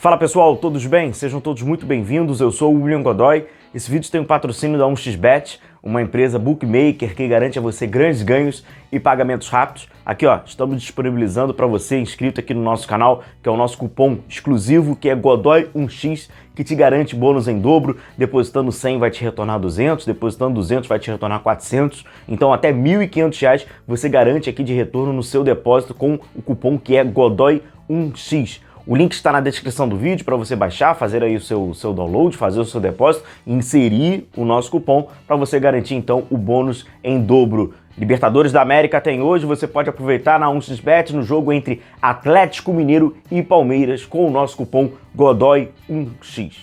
Fala pessoal, todos bem? Sejam todos muito bem-vindos, eu sou o William Godoy. Esse vídeo tem um patrocínio da 1xBet, uma empresa bookmaker que garante a você grandes ganhos e pagamentos rápidos. Aqui ó, estamos disponibilizando para você inscrito aqui no nosso canal, que é o nosso cupom exclusivo, que é Godoy1x, que te garante bônus em dobro. Depositando 100 vai te retornar 200, depositando 200 vai te retornar 400. Então até R$ 1.500 você garante aqui de retorno no seu depósito com o cupom que é Godoy1x. O link está na descrição do vídeo para você baixar, fazer aí o seu download, fazer o seu depósito e inserir o nosso cupom para você garantir então o bônus em dobro. Libertadores da América tem hoje, você pode aproveitar na 1xBet no jogo entre Atlético Mineiro e Palmeiras com o nosso cupom Godoy1x.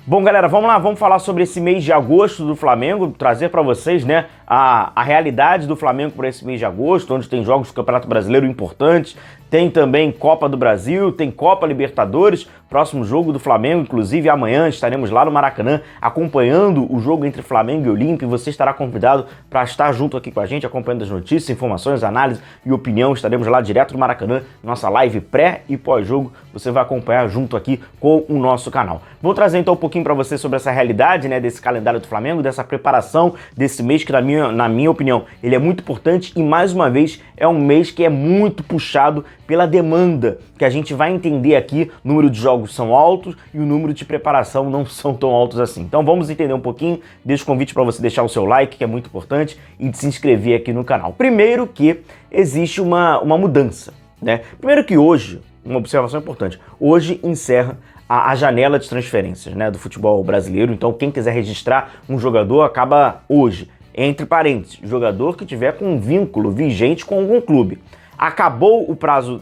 Bom, galera, vamos lá, vamos falar sobre esse mês de agosto do Flamengo, trazer para vocês, né, a realidade do Flamengo para esse mês de agosto, onde tem jogos do Campeonato Brasileiro importantes, tem também Copa do Brasil, tem Copa Libertadores, próximo jogo do Flamengo, inclusive amanhã estaremos lá no Maracanã acompanhando o jogo entre Flamengo e Olímpia, e você estará convidado para estar junto aqui com a gente, acompanhando as notícias, informações, análise e opinião, estaremos lá direto no Maracanã, nossa live pré e pós-jogo, você vai acompanhar junto aqui com o nosso canal. Vou trazer então um pouquinho para você sobre essa realidade, né, desse calendário do Flamengo, dessa preparação desse mês que na minha opinião ele é muito importante e mais uma vez é um mês que é muito puxado pela demanda, que a gente vai entender aqui, o número de jogos são altos e o número de preparação não são tão altos assim. Então vamos entender um pouquinho, deixo o convite para você deixar o seu like, que é muito importante, e de se inscrever aqui no canal. Primeiro que existe uma mudança, né? Primeiro que hoje, uma observação importante, hoje encerra a janela de transferências, né, do futebol brasileiro, então quem quiser registrar um jogador acaba hoje, entre parênteses, jogador que tiver com um vínculo vigente com algum clube. Acabou o prazo,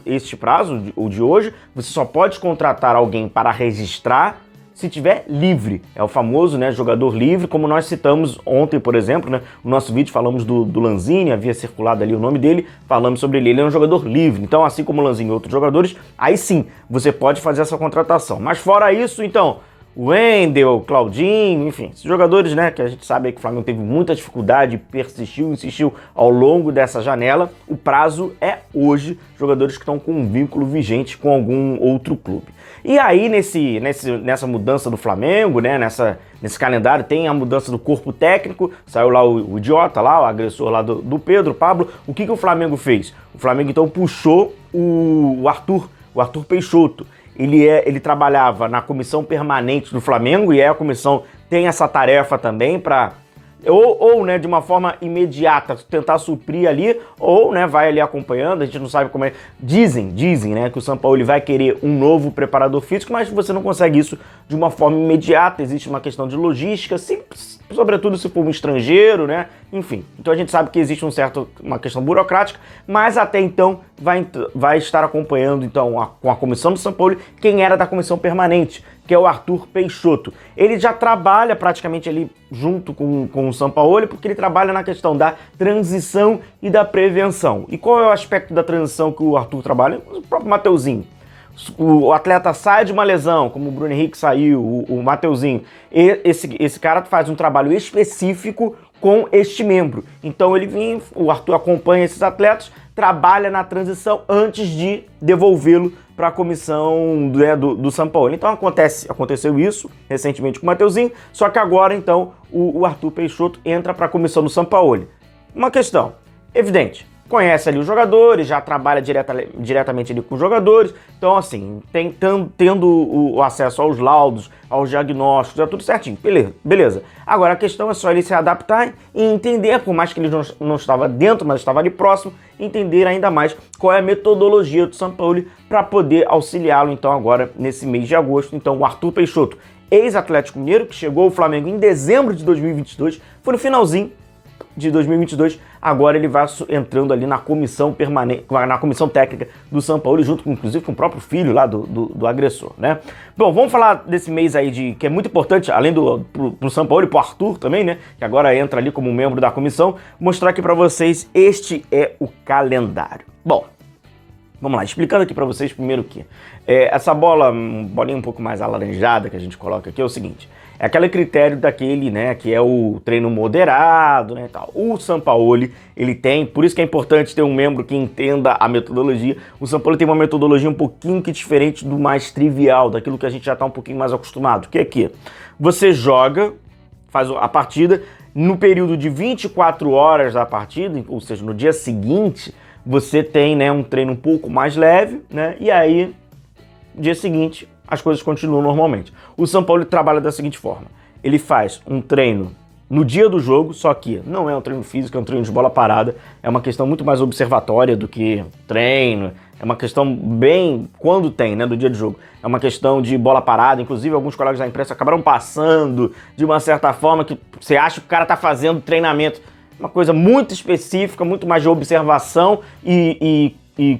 o de hoje, você só pode contratar alguém para registrar se tiver livre. É o famoso, né, jogador livre, como nós citamos ontem, por exemplo, né, no nosso vídeo falamos do Lanzini, havia circulado ali o nome dele, falamos sobre ele, ele é um jogador livre. Então, assim como o Lanzini e outros jogadores, aí sim, você pode fazer essa contratação. Mas fora isso, então, o Wendel, o Claudinho, enfim, esses jogadores, né, que a gente sabe que o Flamengo teve muita dificuldade, persistiu, insistiu ao longo dessa janela, o prazo é hoje, jogadores que estão com um vínculo vigente com algum outro clube. E aí, nessa mudança do Flamengo, né, nesse calendário, tem a mudança do corpo técnico, saiu lá o idiota, lá, o agressor lá do Pedro, Pablo. O que o Flamengo fez? O Flamengo, então, puxou o Arthur Peixoto. Ele trabalhava na comissão permanente do Flamengo e a comissão tem essa tarefa também para né, de uma forma imediata tentar suprir ali, ou, né, vai ali acompanhando, a gente não sabe como é. Dizem, né, que o Sampaoli vai querer um novo preparador físico, mas você não consegue isso de uma forma imediata, existe uma questão de logística, sobretudo se for um estrangeiro, né, enfim. Então a gente sabe que existe uma questão burocrática, mas até então vai estar acompanhando então com a comissão do Sampaoli quem era da comissão permanente, que é o Arthur Peixoto. Ele já trabalha praticamente ali junto com o Sampaoli, porque ele trabalha na questão da transição e da prevenção. E qual é o aspecto da transição que o Arthur trabalha? O próprio Mateuzinho. O atleta sai de uma lesão, como o Bruno Henrique saiu, o Mateuzinho. Esse cara faz um trabalho específico com este membro. Então o Arthur acompanha esses atletas, trabalha na transição antes de devolvê-lo para a comissão, né, do Sampaoli. Então aconteceu isso recentemente com o Mateuzinho, só que agora então o Arthur Peixoto entra para a comissão do Sampaoli. Uma questão evidente, conhece ali os jogadores, já trabalha diretamente ali com os jogadores, então assim, tendo o acesso aos laudos, aos diagnósticos, é tudo certinho, beleza. Agora a questão é só ele se adaptar e entender, por mais que ele não estava dentro, mas estava ali próximo, entender ainda mais qual é a metodologia do Sampaoli para poder auxiliá-lo então agora nesse mês de agosto. Então o Arthur Peixoto, ex-Atlético Mineiro, que chegou ao Flamengo em dezembro de 2022, foi no finalzinho de 2022, agora ele vai entrando ali na comissão permanente, na comissão técnica do Sampaoli, junto com, inclusive, com o próprio filho lá do agressor, né? Bom, vamos falar desse mês aí que é muito importante, além pro Sampaoli, pro Arthur também, né? Que agora entra ali como membro da comissão, mostrar aqui para vocês, este é o calendário. Bom, Vamos lá, explicando aqui para vocês primeiro que essa bolinha um pouco mais alaranjada que a gente coloca aqui é o seguinte, é aquele critério daquele, né, que é o treino moderado, né, tal. O Sampaoli, ele tem, por isso que é importante ter um membro que entenda a metodologia. O Sampaoli tem uma metodologia um pouquinho que diferente do mais trivial, daquilo que a gente já está um pouquinho mais acostumado, que é que você joga, faz a partida, no período de 24 horas da partida, ou seja, no dia seguinte, você tem, né, um treino um pouco mais leve, né, e aí, dia seguinte, as coisas continuam normalmente. O Sampaoli trabalha da seguinte forma, ele faz um treino no dia do jogo, só que não é um treino físico, é um treino de bola parada, é uma questão muito mais observatória do que treino, é uma questão bem, quando tem, né, do dia de jogo, é uma questão de bola parada, inclusive alguns colegas da imprensa acabaram passando de uma certa forma que você acha que o cara tá fazendo treinamento, uma coisa muito específica, muito mais de observação e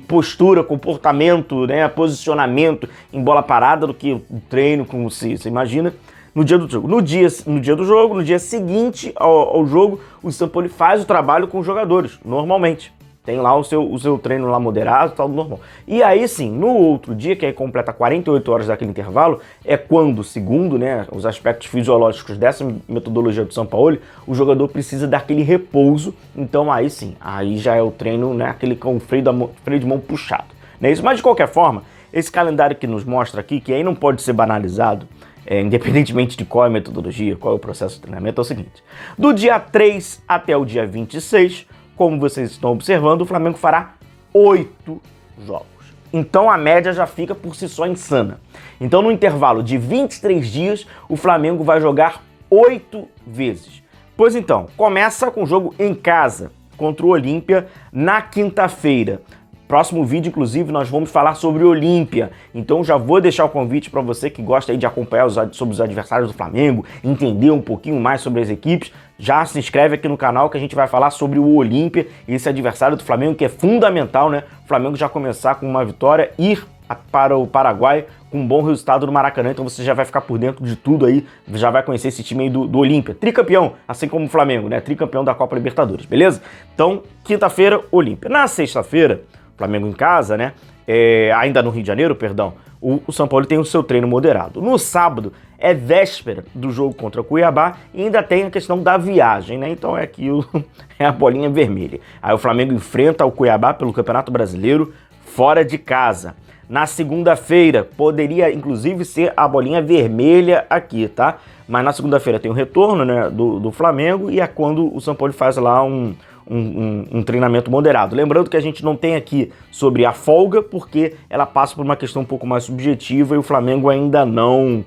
postura, comportamento, né, posicionamento em bola parada do que o treino, como você imagina, no dia do jogo. No dia do jogo, no dia seguinte ao jogo, o Sampaoli faz o trabalho com os jogadores, normalmente. Tem lá o seu treino lá moderado, tal, normal. E aí sim, no outro dia, que aí completa 48 horas daquele intervalo, é quando, segundo, né, os aspectos fisiológicos dessa metodologia do Sampaoli, o jogador precisa daquele repouso. Então aí sim, aí já é o treino, né, aquele com o freio de mão puxado. Não é isso? Mas de qualquer forma, esse calendário que nos mostra aqui, que aí não pode ser banalizado, independentemente de qual é a metodologia, qual é o processo de treinamento, é o seguinte. Do dia 3 até o dia 26, como vocês estão observando, o Flamengo fará 8 jogos. Então a média já fica por si só insana. Então no intervalo de 23 dias, o Flamengo vai jogar 8 vezes. Pois então, começa com o jogo em casa, contra o Olímpia, na quinta-feira. Próximo vídeo, inclusive, nós vamos falar sobre o Olímpia. Então já vou deixar o convite para você que gosta aí de acompanhar sobre os adversários do Flamengo, entender um pouquinho mais sobre as equipes. Já se inscreve aqui no canal que a gente vai falar sobre o Olímpia, esse adversário do Flamengo que é fundamental, né? O Flamengo já começar com uma vitória, ir para o Paraguai com um bom resultado no Maracanã, então você já vai ficar por dentro de tudo aí, já vai conhecer esse time aí do Olímpia, tricampeão, assim como o Flamengo, né? Tricampeão da Copa Libertadores, beleza? Então, quinta-feira, Olímpia. Na sexta-feira, Flamengo em casa, né? Ainda no Rio de Janeiro, perdão, o Sampaoli tem o seu treino moderado. No sábado é véspera do jogo contra o Cuiabá e ainda tem a questão da viagem, né? Então é aquilo, é a bolinha vermelha. Aí o Flamengo enfrenta o Cuiabá pelo Campeonato Brasileiro fora de casa. Na segunda-feira poderia inclusive ser a bolinha vermelha aqui, tá? Mas na segunda-feira tem o retorno, né, do Flamengo e é quando o Sampaoli faz lá um treinamento moderado. Lembrando que a gente não tem aqui sobre a folga, porque ela passa por uma questão um pouco mais subjetiva e o Flamengo ainda não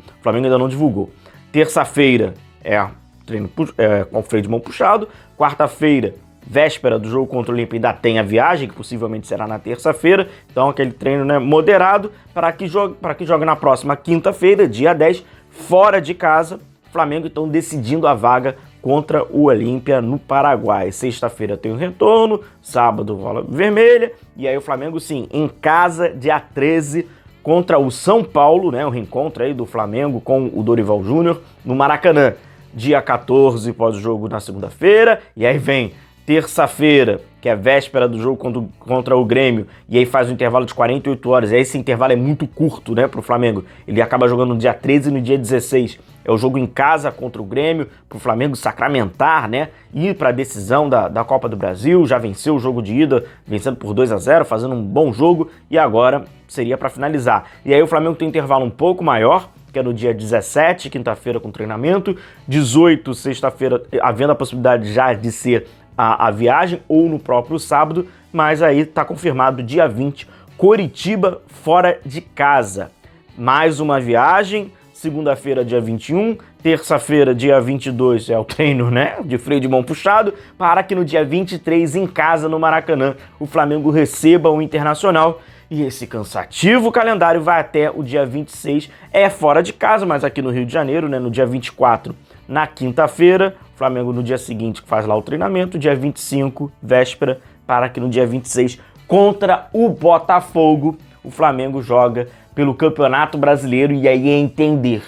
divulgou. Terça-feira é treino com o freio de mão puxado. Quarta-feira, véspera do jogo contra o Olímpia, ainda tem a viagem, que possivelmente será na terça-feira. Então aquele treino, né, moderado para que jogue na próxima quinta-feira, dia 10, fora de casa. Flamengo então decidindo a vaga contra o Olímpia no Paraguai. Sexta-feira tem o retorno, sábado bola vermelha, e aí o Flamengo sim, em casa, dia 13, contra o São Paulo, né, o reencontro aí do Flamengo com o Dorival Júnior no Maracanã. Dia 14 pós-jogo na segunda-feira, e aí vem terça-feira, que é véspera do jogo contra o Grêmio, e aí faz um intervalo de 48 horas, e aí esse intervalo é muito curto, né, pro Flamengo. Ele acaba jogando no dia 13 e no dia 16. É o jogo em casa contra o Grêmio, pro Flamengo sacramentar, né, ir para a decisão da Copa do Brasil. Já venceu o jogo de ida, vencendo por 2-0, fazendo um bom jogo, e agora seria para finalizar. E aí o Flamengo tem um intervalo um pouco maior, que é no dia 17, quinta-feira com treinamento, 18, sexta-feira, havendo a possibilidade já de ser a viagem ou no próprio sábado, mas aí está confirmado dia 20, Coritiba fora de casa. Mais uma viagem, segunda-feira dia 21, terça-feira dia 22 é o treino, né, de freio de mão puxado, para que no dia 23 em casa no Maracanã o Flamengo receba o Internacional. E esse cansativo calendário vai até o dia 26, é fora de casa, mas aqui no Rio de Janeiro, né, no dia 24, na quinta-feira, o Flamengo no dia seguinte faz lá o treinamento, dia 25, véspera, para que no dia 26, contra o Botafogo, o Flamengo joga pelo Campeonato Brasileiro. E aí é entender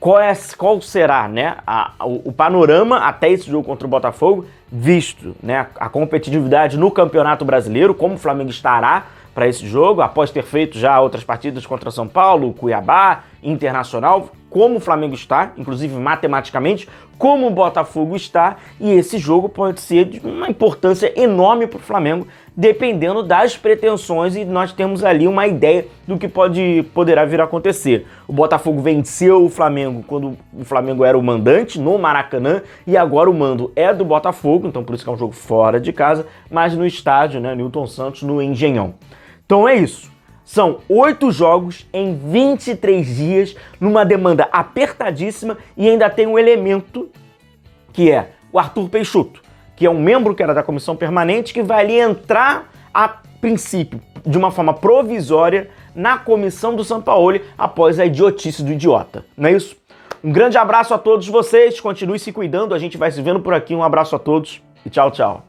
qual será, né, o panorama até esse jogo contra o Botafogo, visto, né, a competitividade no Campeonato Brasileiro, como o Flamengo estará para esse jogo, após ter feito já outras partidas contra São Paulo, Cuiabá, Internacional, como o Flamengo está, inclusive matematicamente, como o Botafogo está, e esse jogo pode ser de uma importância enorme para o Flamengo, dependendo das pretensões, e nós temos ali uma ideia do que poderá vir a acontecer. O Botafogo venceu o Flamengo quando o Flamengo era o mandante no Maracanã, e agora o mando é do Botafogo, então por isso que é um jogo fora de casa, mas no estádio, né, Newton Santos, no Engenhão. Então é isso. São 8 jogos em 23 dias, numa demanda apertadíssima, e ainda tem um elemento que é o Arthur Peixoto, que é um membro que era da comissão permanente, que vai ali entrar, a princípio, de uma forma provisória, na comissão do Sampaoli, após a idiotice do idiota. Não é isso? Um grande abraço a todos vocês, continue se cuidando, a gente vai se vendo por aqui, um abraço a todos e tchau, tchau.